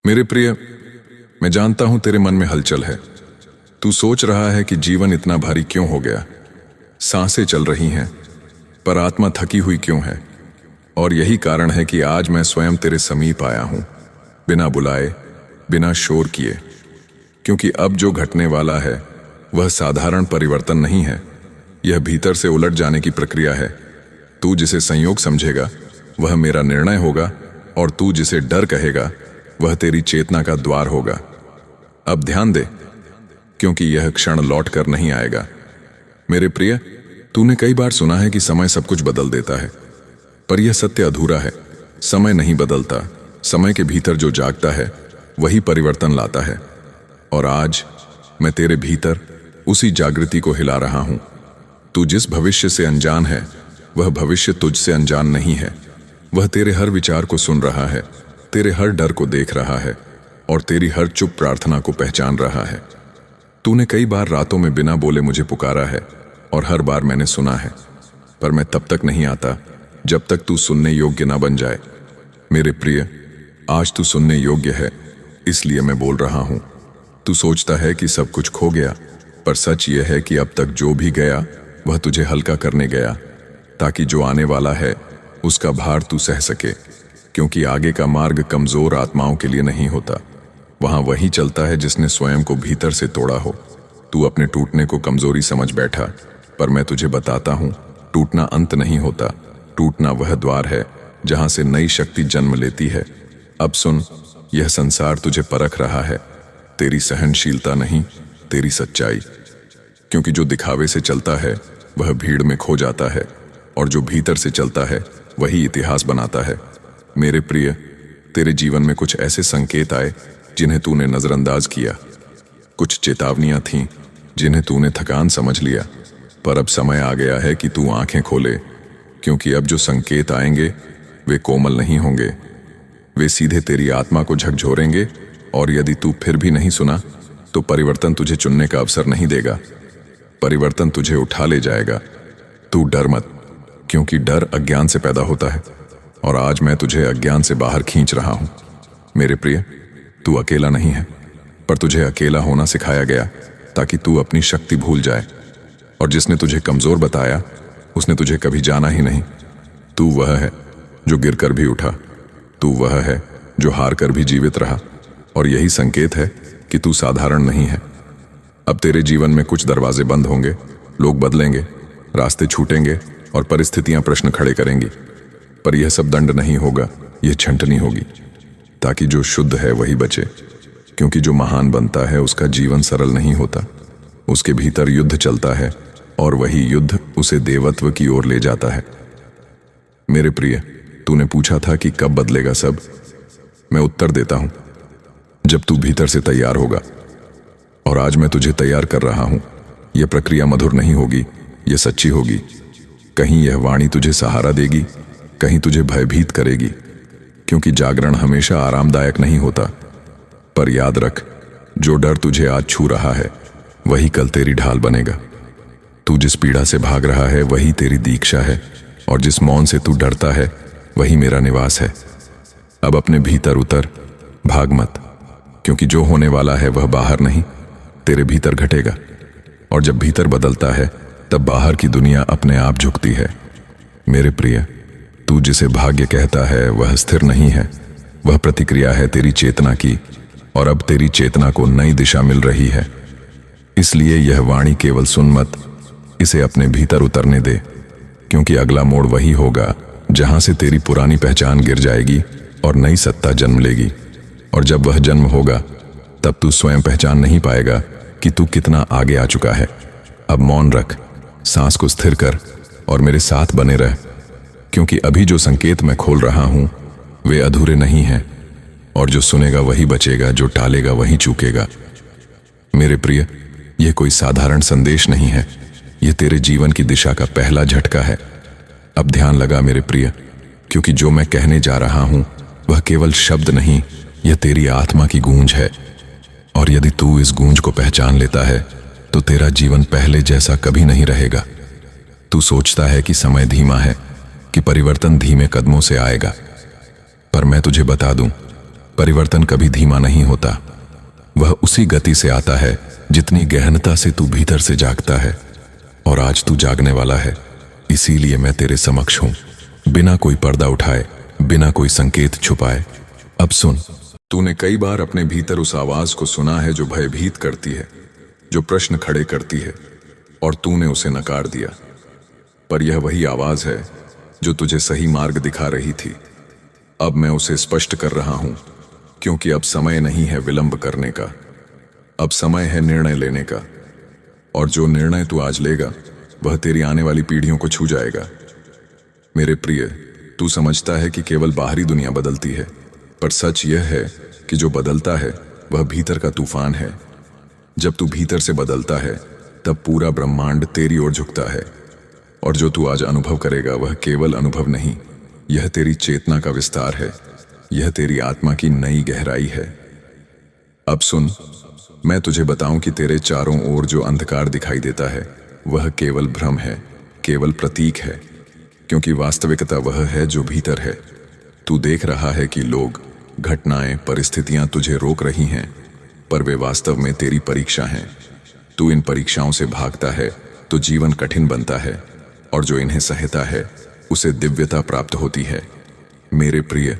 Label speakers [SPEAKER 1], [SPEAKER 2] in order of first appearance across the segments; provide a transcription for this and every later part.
[SPEAKER 1] मेरे प्रिय, मैं जानता हूं तेरे मन में हलचल है। तू सोच रहा है कि जीवन इतना भारी क्यों हो गया। सांसें चल रही हैं पर आत्मा थकी हुई क्यों है। और यही कारण है कि आज मैं स्वयं तेरे समीप आया हूं, बिना बुलाए, बिना शोर किए। क्योंकि अब जो घटने वाला है वह साधारण परिवर्तन नहीं है, यह भीतर से उलट जाने की प्रक्रिया है। तू जिसे संयोग समझेगा वह मेरा निर्णय होगा, और तू जिसे डर कहेगा वह तेरी चेतना का द्वार होगा। अब ध्यान दे, क्योंकि यह क्षण लौट कर नहीं आएगा। मेरे प्रिय, तूने कई बार सुना है कि समय सब कुछ बदल देता है, पर यह सत्य अधूरा है। समय नहीं बदलता, समय के भीतर जो जागता है वही परिवर्तन लाता है। और आज मैं तेरे भीतर उसी जागृति को हिला रहा हूं। तू जिस भविष्य से अनजान है वह भविष्य तुझसे अनजान नहीं है। वह तेरे हर विचार को सुन रहा है, तेरे हर डर को देख रहा है, और तेरी हर चुप प्रार्थना को पहचान रहा है। तूने कई बार रातों में बिना बोले मुझे पुकारा है, और हर बार मैंने सुना है, पर मैं तब तक नहीं आता जब तक तू सुनने योग्य ना बन जाए। मेरे प्रिय, आज तू सुनने योग्य है, इसलिए मैं बोल रहा हूं। तू सोचता है कि सब कुछ खो गया, पर सच यह है कि अब तक जो भी गया वह तुझे हल्का करने गया, ताकि जो आने वाला है उसका भार तू सह सके। क्योंकि आगे का मार्ग कमजोर आत्माओं के लिए नहीं होता, वहां वही चलता है जिसने स्वयं को भीतर से तोड़ा हो। तू अपने टूटने को कमजोरी समझ बैठा, पर मैं तुझे बताता हूं, टूटना अंत नहीं होता। टूटना वह द्वार है जहां से नई शक्ति जन्म लेती है। अब सुन, यह संसार तुझे परख रहा है, तेरी सहनशीलता नहीं, तेरी सच्चाई। क्योंकि जो दिखावे से चलता है वह भीड़ में खो जाता है, और जो भीतर से चलता है वही इतिहास बनाता है। मेरे प्रिय, तेरे जीवन में कुछ ऐसे संकेत आए जिन्हें तूने नजरअंदाज किया। कुछ चेतावनियां थीं जिन्हें तूने थकान समझ लिया, पर अब समय आ गया है कि तू आंखें खोले। क्योंकि अब जो संकेत आएंगे वे कोमल नहीं होंगे, वे सीधे तेरी आत्मा को झकझोरेंगे। और यदि तू फिर भी नहीं सुना तो परिवर्तन तुझे चुनने का अवसर नहीं देगा, परिवर्तन तुझे उठा ले जाएगा। तू डर मत, क्योंकि डर अज्ञान से पैदा होता है, और आज मैं तुझे अज्ञान से बाहर खींच रहा हूं। मेरे प्रिय, तू अकेला नहीं है, पर तुझे अकेला होना सिखाया गया ताकि तू अपनी शक्ति भूल जाए। और जिसने तुझे कमजोर बताया उसने तुझे कभी जाना ही नहीं। तू वह है जो गिरकर भी उठा, तू वह है जो हार कर भी जीवित रहा। और यही संकेत है कि तू साधारण नहीं है। अब तेरे जीवन में कुछ दरवाजे बंद होंगे, लोग बदलेंगे, रास्ते छूटेंगे, और परिस्थितियां प्रश्न खड़े करेंगी। पर यह सब दंड नहीं होगा, यह छंटनी होगी, ताकि जो शुद्ध है वही बचे। क्योंकि जो महान बनता है उसका जीवन सरल नहीं होता, उसके भीतर युद्ध चलता है, और वही युद्ध उसे देवत्व की ओर ले जाता है। मेरे प्रिय, तूने पूछा था कि कब बदलेगा सब। मैं उत्तर देता हूं, जब तू भीतर से तैयार होगा। और आज मैं तुझे तैयार कर रहा हूं। यह प्रक्रिया मधुर नहीं होगी, यह सच्ची होगी। कहीं यह वाणी तुझे सहारा देगी, कहीं तुझे भयभीत करेगी। क्योंकि जागरण हमेशा आरामदायक नहीं होता। पर याद रख, जो डर तुझे आज छू रहा है वही कल तेरी ढाल बनेगा। तू जिस पीड़ा से भाग रहा है वही तेरी दीक्षा है, और जिस मौन से तू डरता है वही मेरा निवास है। अब अपने भीतर उतर, भाग मत। क्योंकि जो होने वाला है वह बाहर नहीं, तेरे भीतर घटेगा। और जब भीतर बदलता है तब बाहर की दुनिया अपने आप झुकती है। मेरे प्रिय, तू जिसे भाग्य कहता है वह स्थिर नहीं है, वह प्रतिक्रिया है तेरी चेतना की। और अब तेरी चेतना को नई दिशा मिल रही है। इसलिए यह वाणी केवल सुन मत, इसे अपने भीतर उतरने दे। क्योंकि अगला मोड़ वही होगा जहां से तेरी पुरानी पहचान गिर जाएगी और नई सत्ता जन्म लेगी। और जब वह जन्म होगा तब तू स्वयं पहचान नहीं पाएगा कि तू कितना आगे आ चुका है। अब मौन रख, सांस को स्थिर कर, और मेरे साथ बने रह। क्योंकि अभी जो संकेत मैं खोल रहा हूं वे अधूरे नहीं हैं, और जो सुनेगा वही बचेगा, जो टालेगा वही चूकेगा। मेरे प्रिय, यह कोई साधारण संदेश नहीं है, यह तेरे जीवन की दिशा का पहला झटका है। अब ध्यान लगा मेरे प्रिय, क्योंकि जो मैं कहने जा रहा हूं वह केवल शब्द नहीं, यह तेरी आत्मा की गूंज है। और यदि तू इस गूंज को पहचान लेता है तो तेरा जीवन पहले जैसा कभी नहीं रहेगा। तू सोचता है कि समय धीमा है, कि परिवर्तन धीमे कदमों से आएगा, पर मैं तुझे बता दूं, परिवर्तन कभी धीमा नहीं होता। वह उसी गति से आता है जितनी गहनता से तू भीतर से जागता है। और आज तू जागने वाला है, इसीलिए मैं तेरे समक्ष हूं, बिना कोई पर्दा उठाए, बिना कोई संकेत छुपाए। अब सुन, तूने कई बार अपने भीतर उस आवाज को सुना है जो भयभीत करती है, जो प्रश्न खड़े करती है, और तूने उसे नकार दिया। पर यह वही आवाज है जो तुझे सही मार्ग दिखा रही थी। अब मैं उसे स्पष्ट कर रहा हूं, क्योंकि अब समय नहीं है विलंब करने का, अब समय है निर्णय लेने का। और जो निर्णय तू आज लेगा वह तेरी आने वाली पीढ़ियों को छू जाएगा। मेरे प्रिय, तू समझता है कि केवल बाहरी दुनिया बदलती है, पर सच यह है कि जो बदलता है वह भीतर का तूफान है। जब तू भीतर से बदलता है तब पूरा ब्रह्मांड तेरी ओर झुकता है। और जो तू आज अनुभव करेगा वह केवल अनुभव नहीं, यह तेरी चेतना का विस्तार है, यह तेरी आत्मा की नई गहराई है। अब सुन, मैं तुझे बताऊं कि तेरे चारों ओर जो अंधकार दिखाई देता है वह केवल भ्रम है, केवल प्रतीक है, क्योंकि वास्तविकता वह है जो भीतर है। तू देख रहा है कि लोग, घटनाएं, परिस्थितियां तुझे रोक रही हैं, पर वे वास्तव में तेरी परीक्षा हैं। तू इन परीक्षाओं से भागता है तो जीवन कठिन बनता है, और जो इन्हें सहता है उसे दिव्यता प्राप्त होती है। मेरे प्रिय,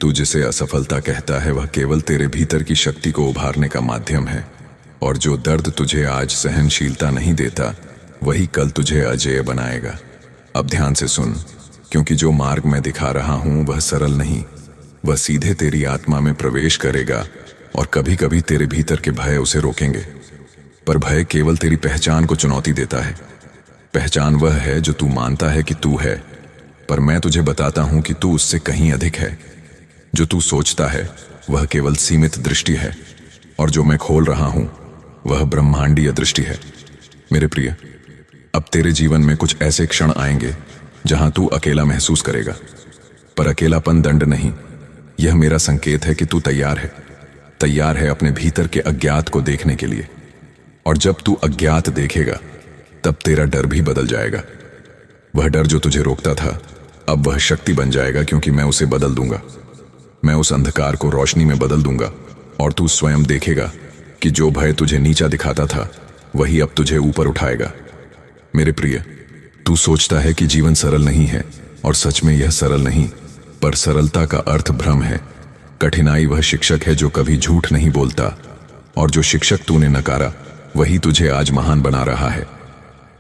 [SPEAKER 1] तू जिसे असफलता कहता है वह केवल तेरे भीतर की शक्ति को उभारने का माध्यम है। और जो दर्द तुझे आज सहनशीलता नहीं देता वही कल तुझे अजेय बनाएगा। अब ध्यान से सुन, क्योंकि जो मार्ग मैं दिखा रहा हूं वह सरल नहीं, वह सीधे तेरी आत्मा में प्रवेश करेगा। और कभी कभी तेरे भीतर के भय उसे रोकेंगे, पर भय केवल तेरी पहचान को चुनौती देता है। पहचान वह है जो तू मानता है कि तू है, पर मैं तुझे बताता हूं कि तू उससे कहीं अधिक है। जो तू सोचता है वह केवल सीमित दृष्टि है, और जो मैं खोल रहा हूं वह ब्रह्मांडीय दृष्टि है। मेरे प्रिय, अब तेरे जीवन में कुछ ऐसे क्षण आएंगे जहां तू अकेला महसूस करेगा, पर अकेलापन दंड नहीं, यह मेरा संकेत है कि तू तैयार है। तैयार है अपने भीतर के अज्ञात को देखने के लिए। और जब तू अज्ञात देखेगा तब तेरा डर भी बदल जाएगा। वह डर जो तुझे रोकता था अब वह शक्ति बन जाएगा, क्योंकि मैं उसे बदल दूंगा। मैं उस अंधकार को रोशनी में बदल दूंगा, और तू स्वयं देखेगा कि जो भय तुझे नीचा दिखाता था वही अब तुझे ऊपर उठाएगा। मेरे प्रिय, तू सोचता है कि जीवन सरल नहीं है, और सच में यह सरल नहीं, पर सरलता का अर्थ भ्रम है। कठिनाई वह शिक्षक है जो कभी झूठ नहीं बोलता, और जो शिक्षक तूने नकारा वही तुझे आज महान बना रहा है।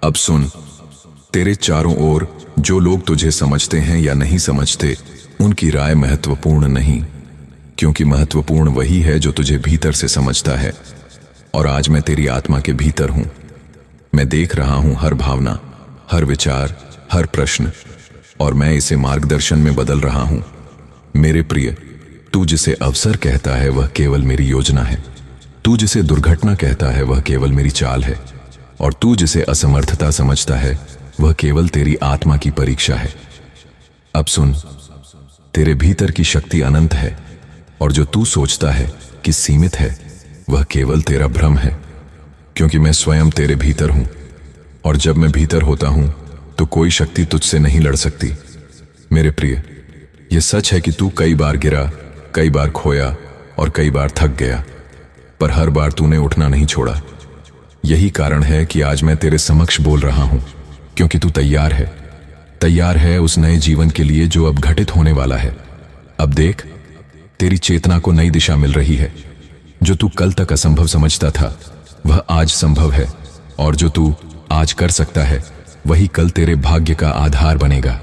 [SPEAKER 1] अब सुन, तेरे चारों ओर जो लोग तुझे समझते हैं या नहीं समझते उनकी राय महत्वपूर्ण नहीं, क्योंकि महत्वपूर्ण वही है जो तुझे भीतर से समझता है। और आज मैं तेरी आत्मा के भीतर हूं। मैं देख रहा हूं हर भावना, हर विचार, हर प्रश्न, और मैं इसे मार्गदर्शन में बदल रहा हूं। मेरे प्रिय, तू जिसे अवसर कहता है वह केवल मेरी योजना है। तू जिसे दुर्घटना कहता है वह केवल मेरी चाल है। और तू जिसे असमर्थता समझता है वह केवल तेरी आत्मा की परीक्षा है। अब सुन, तेरे भीतर की शक्ति अनंत है, और जो तू सोचता है कि सीमित है वह केवल तेरा भ्रम है, क्योंकि मैं स्वयं तेरे भीतर हूं। और जब मैं भीतर होता हूं तो कोई शक्ति तुझसे नहीं लड़ सकती। मेरे प्रिय, यह सच है कि तू कई बार गिरा, कई बार खोया और कई बार थक गया, पर हर बार तूने उठना नहीं छोड़ा। यही कारण है कि आज मैं तेरे समक्ष बोल रहा हूं, क्योंकि तू तैयार है। तैयार है उस नए जीवन के लिए जो अब घटित होने वाला है। अब देख, तेरी चेतना को नई दिशा मिल रही है। जो तू कल तक असंभव समझता था वह आज संभव है, और जो तू आज कर सकता है वही कल तेरे भाग्य का आधार बनेगा।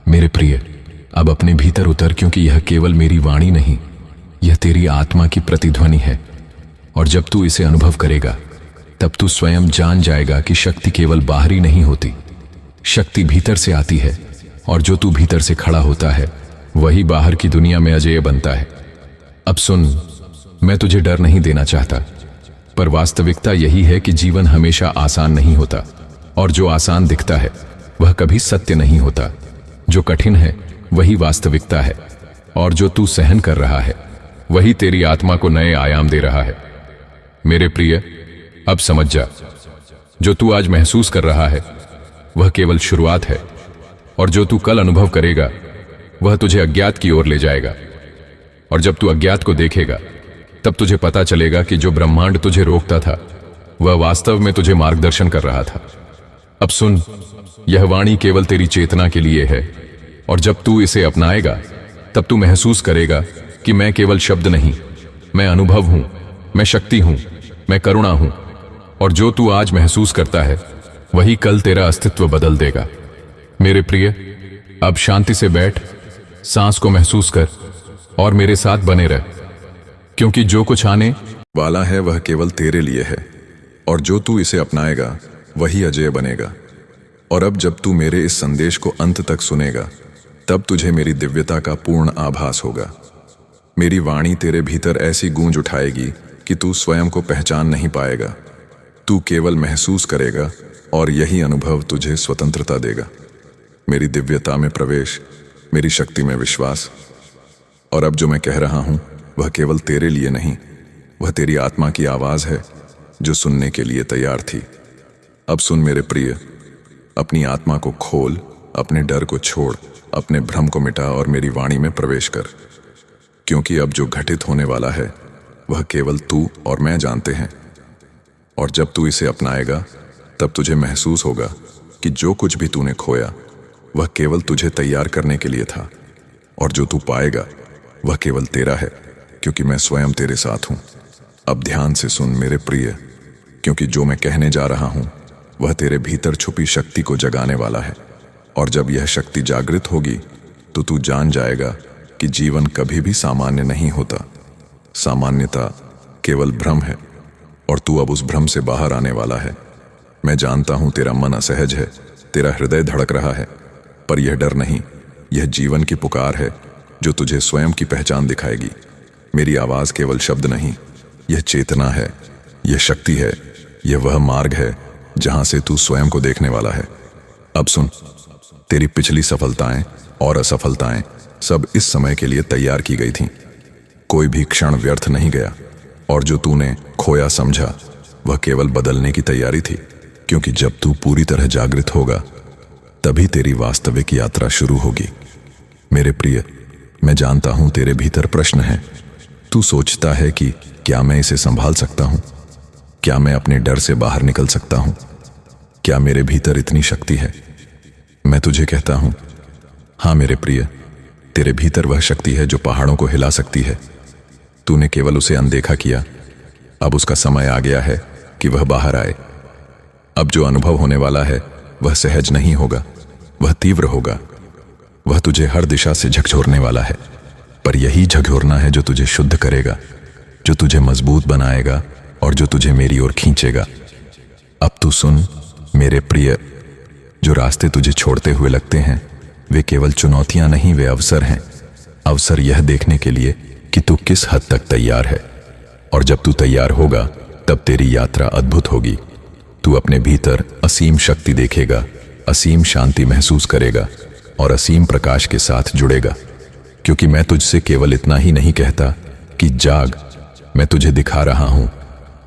[SPEAKER 1] मेरे प्रिय, अब अपने भीतर उतर, क्योंकि यह केवल मेरी वाणी नहीं, यह तेरी आत्मा की प्रतिध्वनि है। और जब तू इसे अनुभव करेगा तब तू स्वयं जान जाएगा कि शक्ति केवल बाहरी नहीं होती, शक्ति भीतर से आती है। और जो तू भीतर से खड़ा होता है वही बाहर की दुनिया में अजेय बनता है। अब सुन, मैं तुझे डर नहीं देना चाहता, पर वास्तविकता यही है कि जीवन हमेशा आसान नहीं होता, और जो आसान दिखता है वह कभी सत्य नहीं होता। जो कठिन है वही वास्तविकता है, और जो तू सहन कर रहा है वही तेरी आत्मा को नए आयाम दे रहा है। मेरे प्रिय, अब समझ जा, जो तू आज महसूस कर रहा है वह केवल शुरुआत है, और जो तू कल अनुभव करेगा वह तुझे अज्ञात की ओर ले जाएगा।
[SPEAKER 2] और जब तू अज्ञात को देखेगा तब तुझे पता चलेगा कि जो ब्रह्मांड तुझे रोकता था वह वास्तव में तुझे मार्गदर्शन कर रहा था। अब सुन, यह वाणी केवल तेरी चेतना के लिए है, और जब तू इसे अपनाएगा तब तू महसूस करेगा कि मैं केवल शब्द नहीं, मैं अनुभव हूं, मैं शक्ति हूं, मैं करुणा हूं। और जो तू आज महसूस करता है वही कल तेरा अस्तित्व बदल देगा। मेरे प्रिय, अब शांति से बैठ, सांस को महसूस कर और मेरे साथ बने रह, क्योंकि जो कुछ आने
[SPEAKER 1] वाला है वह केवल तेरे लिए है, और जो तू इसे अपनाएगा वही अजय बनेगा। और अब जब तू मेरे इस संदेश को अंत तक सुनेगा तब तुझे मेरी दिव्यता का पूर्ण आभास होगा। मेरी वाणी तेरे भीतर ऐसी गूंज उठाएगी कि तू स्वयं को पहचान नहीं पाएगा। तू केवल महसूस करेगा और यही अनुभव तुझे स्वतंत्रता देगा। मेरी दिव्यता में प्रवेश, मेरी शक्ति में विश्वास। और अब जो मैं कह रहा हूं वह केवल तेरे लिए नहीं, वह तेरी आत्मा की आवाज है जो सुनने के लिए तैयार थी। अब सुन मेरे प्रिय, अपनी आत्मा को खोल, अपने डर को छोड़, अपने भ्रम को मिटा और मेरी वाणी में प्रवेश कर, क्योंकि अब जो घटित होने वाला है वह केवल तू और मैं जानते हैं। और जब तू इसे अपनाएगा तब तुझे महसूस होगा कि जो कुछ भी तूने खोया वह केवल तुझे तैयार करने के लिए था, और जो तू पाएगा वह केवल तेरा है, क्योंकि मैं स्वयं तेरे साथ हूं। अब ध्यान से सुन मेरे प्रिय, क्योंकि जो मैं कहने जा रहा हूं वह तेरे भीतर छुपी शक्ति को जगाने वाला है। और जब यह शक्ति जागृत होगी तो तू जान जाएगा कि जीवन कभी भी सामान्य नहीं होता। सामान्यता केवल भ्रम है, और तू अब उस भ्रम से बाहर आने वाला है। मैं जानता हूं तेरा मन असहज है, तेरा हृदय धड़क रहा है, पर यह डर नहीं, यह जीवन की पुकार है जो तुझे स्वयं की पहचान दिखाएगी। मेरी आवाज केवल शब्द नहीं, यह चेतना है, यह शक्ति है, यह वह मार्ग है जहां से तू स्वयं को देखने वाला है। अब सुन, तेरी पिछली सफलताएं और असफलताएं सब इस समय के लिए तैयार की गई थीं। कोई भी क्षण व्यर्थ नहीं गया, और जो तूने खोया समझा वह केवल बदलने की तैयारी थी, क्योंकि जब तू पूरी तरह जागृत होगा तभी तेरी वास्तविक यात्रा शुरू होगी। मेरे प्रिय, मैं जानता हूं तेरे भीतर प्रश्न है। तू सोचता है कि क्या मैं इसे संभाल सकता हूं? क्या मैं अपने डर से बाहर निकल सकता हूं? क्या मेरे भीतर इतनी शक्ति है? मैं तुझे कहता हूं, हां मेरे प्रिय, तेरे भीतर वह शक्ति है जो पहाड़ों को हिला सकती है। तूने केवल उसे अनदेखा किया। अब उसका समय आ गया है कि वह बाहर आए। अब जो अनुभव होने वाला है वह सहज नहीं होगा, वह तीव्र होगा। वह तुझे हर दिशा से झकझोरने वाला है, पर यही झकझोरना है जो तुझे शुद्ध करेगा, जो तुझे मजबूत बनाएगा और जो तुझे मेरी ओर खींचेगा। अब तू सुन मेरे प्रिय, जो रास्ते तुझे छोड़ते हुए लगते हैं वे केवल चुनौतियां नहीं, वे अवसर हैं। अवसर यह देखने के लिए कि तू किस हद तक तैयार है, और जब तू तैयार होगा तब तेरी यात्रा अद्भुत होगी। तू अपने भीतर असीम शक्ति देखेगा, असीम शांति महसूस करेगा और असीम प्रकाश के साथ जुड़ेगा। क्योंकि मैं तुझसे केवल इतना ही नहीं कहता कि जाग, मैं तुझे दिखा रहा हूं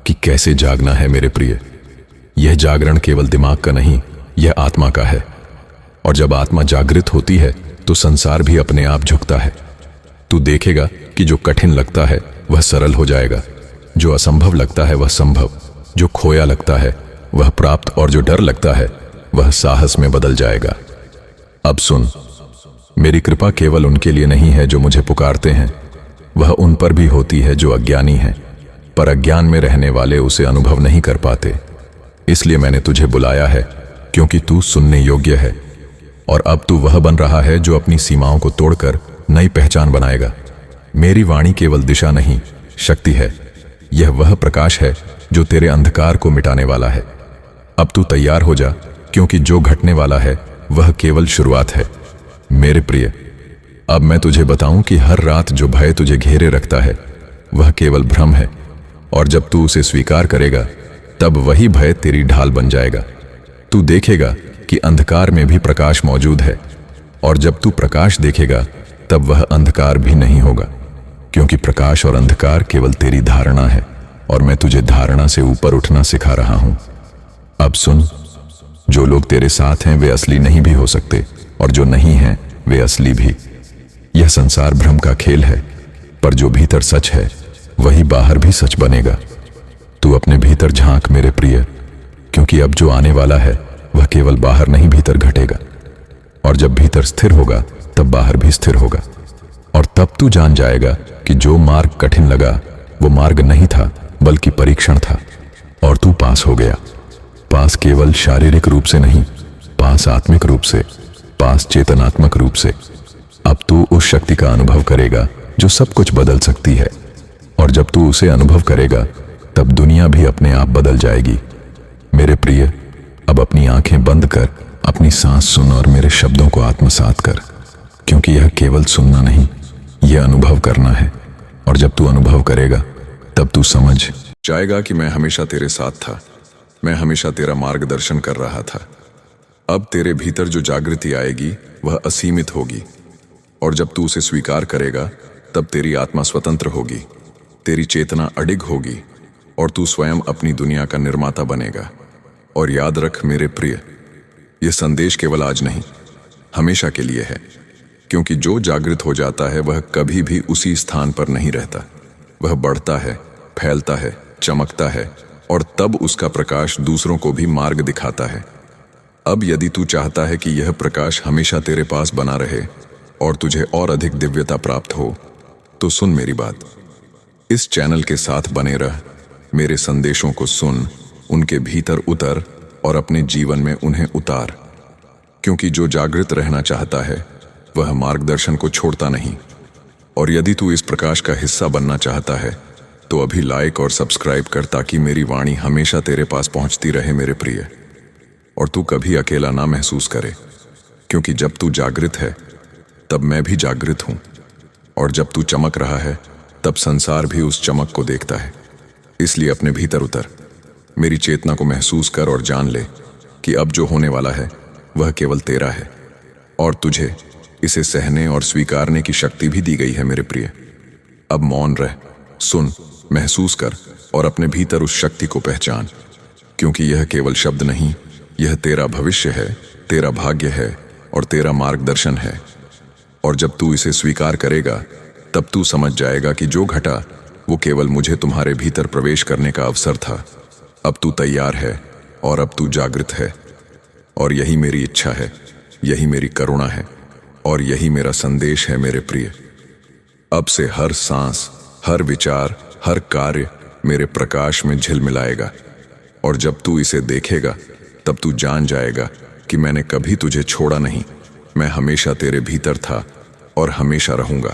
[SPEAKER 1] कि कैसे जागना है मेरे प्रिय। यह जागरण केवल दिमाग का नहीं, यह आत्मा का है। और जब आत्मा जागृत होती है तो संसार भी अपने आप झुकता है। तू देखेगा कि जो कठिन लगता है वह सरल हो जाएगा, जो असंभव लगता है वह संभव, जो खोया लगता है वह प्राप्त, और जो डर लगता है वह साहस में बदल जाएगा। अब सुन, मेरी कृपा केवल उनके लिए नहीं है जो मुझे पुकारते हैं, वह उन पर भी होती है जो अज्ञानी हैं, पर अज्ञान में रहने वाले उसे अनुभव नहीं कर पाते। इसलिए मैंने तुझे बुलाया है, क्योंकि तू सुनने योग्य है। और अब तू वह बन रहा है जो अपनी सीमाओं को तोड़कर नई पहचान बनाएगा। मेरी वाणी केवल दिशा नहीं, शक्ति है। यह वह प्रकाश है जो तेरे अंधकार को मिटाने वाला है। अब तू तैयार हो जा, क्योंकि जो घटने वाला है वह केवल शुरुआत है। मेरे प्रिय, अब मैं तुझे बताऊं कि हर रात जो भय तुझे घेरे रखता है वह केवल भ्रम है, और जब तू उसे स्वीकार करेगा तब वही भय तेरी ढाल बन जाएगा। तू देखेगा कि अंधकार में भी प्रकाश मौजूद है, और जब तू प्रकाश देखेगा तब वह अंधकार भी नहीं होगा, क्योंकि प्रकाश और अंधकार केवल तेरी धारणा है, और मैं तुझे धारणा से ऊपर उठना सिखा रहा हूं। अब सुन, जो लोग तेरे साथ हैं वे असली नहीं भी हो सकते, और जो नहीं हैं वे असली भी। यह संसार भ्रम का खेल है,
[SPEAKER 2] पर जो भीतर सच है वही बाहर भी सच बनेगा। तू अपने भीतर झांक मेरे प्रिय, क्योंकि अब जो आने वाला है वह केवल बाहर नहीं भीतर घटेगा। और जब भीतर स्थिर होगा तब बाहर भी स्थिर होगा। और तब तू जान जाएगा कि जो मार्ग कठिन लगा वो मार्ग नहीं था बल्कि परीक्षण था। और तू पास हो गया। पास केवल शारीरिक रूप से नहीं, पास आत्मिक रूप से, पास चेतनात्मक रूप से। अब तू उस शक्ति का अनुभव करेगा जो सब कुछ बदल सकती है। और जब तू उसे अनुभव करेगा तब दुनिया भी अपने आप बदल जाएगी। मेरे प्रिय, अब अपनी आंखें बंद कर अपनी सांस सुन और मेरे शब्दों को आत्मसात कर, क्योंकि यह केवल सुनना नहीं, यह अनुभव करना है। और जब तू अनुभव करेगा तब तू समझ
[SPEAKER 1] जाएगा कि मैं हमेशा तेरे साथ था, मैं हमेशा तेरा मार्गदर्शन कर रहा था। अब तेरे भीतर जो जागृति आएगी वह असीमित होगी। और जब तू उसे स्वीकार करेगा तब तेरी आत्मा स्वतंत्र होगी, तेरी चेतना अडिग होगी और तू स्वयं अपनी दुनिया का निर्माता बनेगा। और याद रख मेरे प्रिय, यह संदेश केवल आज नहीं, हमेशा के लिए है। क्योंकि जो जागृत हो जाता है वह कभी भी उसी स्थान पर नहीं रहता। वह बढ़ता है, फैलता है, चमकता है और तब उसका प्रकाश दूसरों को भी मार्ग दिखाता है। अब यदि तू चाहता है कि यह प्रकाश हमेशा तेरे पास बना रहे और तुझे और अधिक दिव्यता प्राप्त हो, तो सुन मेरी बात। इस चैनल के साथ बने रह, मेरे संदेशों को सुन, उनके भीतर उतर और अपने जीवन में उन्हें उतार। क्योंकि जो जागृत रहना चाहता है वह मार्गदर्शन को छोड़ता नहीं। और यदि तू इस प्रकाश का हिस्सा बनना चाहता है तो अभी लाइक और सब्सक्राइब कर, ताकि मेरी वाणी हमेशा तेरे पास पहुंचती रहे मेरे प्रिय। और तू कभी अकेला ना महसूस करे, क्योंकि जब तू जागृत है तब मैं भी जागृत हूं। और जब तू चमक रहा है तब संसार भी उस चमक को देखता है। इसलिए अपने भीतर उतर, मेरी चेतना को महसूस कर और जान ले कि अब जो होने वाला है वह केवल तेरा है। और तुझे इसे सहने और स्वीकारने की शक्ति भी दी गई है मेरे प्रिय। अब मौन रह, सुन, महसूस कर और अपने भीतर उस शक्ति को पहचान। क्योंकि यह केवल शब्द नहीं, यह तेरा भविष्य है, तेरा भाग्य है और तेरा मार्गदर्शन है। और जब तू इसे स्वीकार करेगा तब तू समझ जाएगा कि जो घटा वो केवल मुझे तुम्हारे भीतर प्रवेश करने का अवसर था। अब तू तैयार है और अब तू जागृत है। और यही मेरी इच्छा है, यही मेरी करुणा है और यही मेरा संदेश है मेरे प्रिय। अब से हर सांस, हर विचार, हर कार्य मेरे प्रकाश में झिलमिलाएगा। और जब तू इसे देखेगा तब तू जान जाएगा कि मैंने कभी तुझे छोड़ा नहीं। मैं हमेशा तेरे भीतर था और हमेशा रहूंगा।